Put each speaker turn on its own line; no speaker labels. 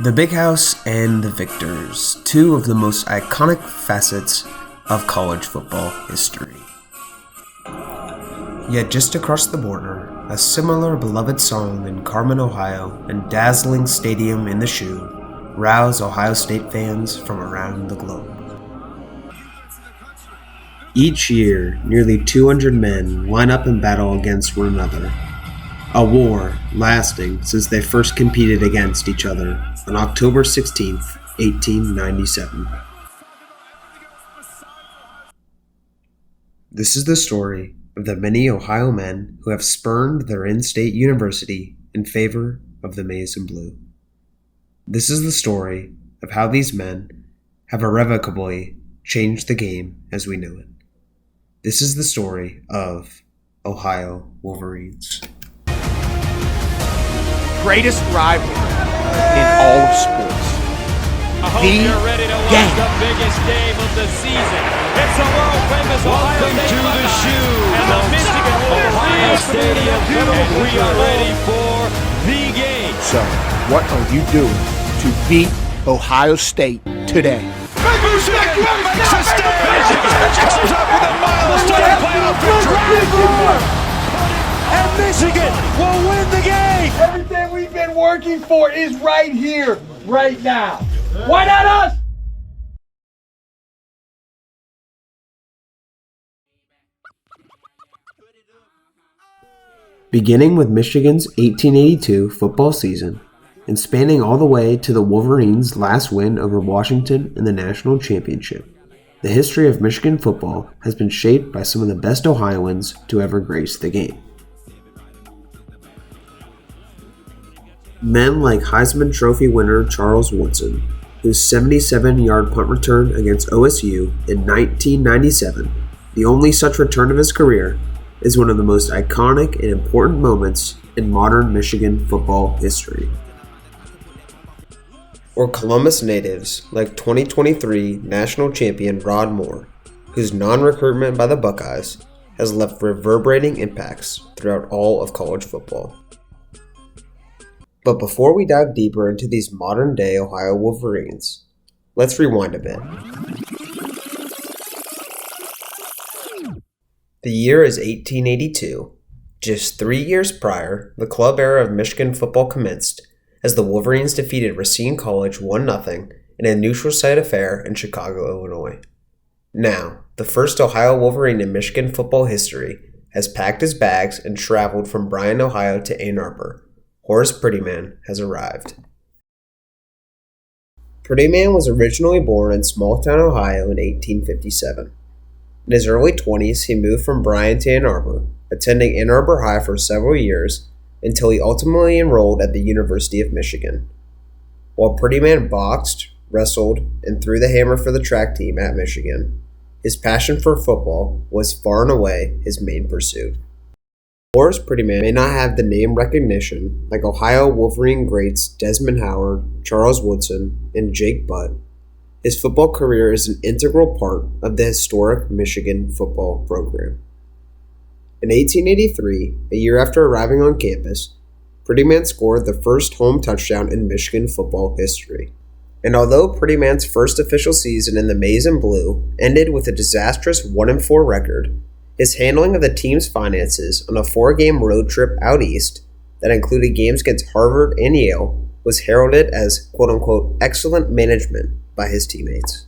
The Big House and the Victors, two of the most iconic facets of college football history. Yet just across the border, a similar beloved song in Carmen, Ohio, and dazzling stadium in the shoe rouse Ohio State fans from around the globe. Each year, nearly 200 men line up and battle against one another, a war lasting since they first competed against each other on October 16, 1897. This is the story of the many Ohio men who have spurned their in-state university in favor of the maize and blue. This is the story of how these men have irrevocably changed the game as we know it. This is the story of Ohio Wolverines.
Greatest rivalry in all of sports.
I hope you're ready to watch the biggest game of the season. It's the world-famous Ohio State
to the shoe
and the Michigan Wolverines Stadium, and we are ready for the game.
So, what are you doing to beat Ohio State today?
Michigan makes a stand. Michigan comes up with a milestone playoff victory.
And Michigan will win the game.
Everything we've been working for is right here, right now. Why not us?
Beginning with Michigan's 1882 football season and spanning all the way to the Wolverines' last win over Washington in the national championship, the history of Michigan football has been shaped by some of the best Ohioans to ever grace the game. Men like Heisman Trophy winner Charles Woodson, whose 77-yard punt return against OSU in 1997, the only such return of his career, is one of the most iconic and important moments in modern Michigan football history. Or Columbus natives like 2023 national champion Rod Moore, whose non-recruitment by the Buckeyes has left reverberating impacts throughout all of college football. But before we dive deeper into these modern-day Ohio Wolverines, let's rewind a bit. The year is 1882. Just 3 years prior, the club era of Michigan football commenced as the Wolverines defeated Racine College 1-0 in a neutral site affair in Chicago, Illinois. Now, the first Ohio Wolverine in Michigan football history has packed his bags and traveled from Bryan, Ohio to Ann Arbor. Horace Prettyman has arrived. Prettyman was originally born in small-town Ohio in 1857. In his early 20s, he moved from Bryan to Ann Arbor, attending Ann Arbor High for several years until he ultimately enrolled at the University of Michigan. While Prettyman boxed, wrestled, and threw the hammer for the track team at Michigan, his passion for football was far and away his main pursuit. Horace Prettyman may not have the name recognition like Ohio Wolverine greats Desmond Howard, Charles Woodson, and Jake Butt. His football career is an integral part of the historic Michigan football program. In 1883, a year after arriving on campus, Prettyman scored the first home touchdown in Michigan football history. And although Prettyman's first official season in the maize and blue ended with a disastrous 1-4 record, his handling of the team's finances on a 4-game road trip out east that included games against Harvard and Yale was heralded as quote-unquote excellent management by his teammates.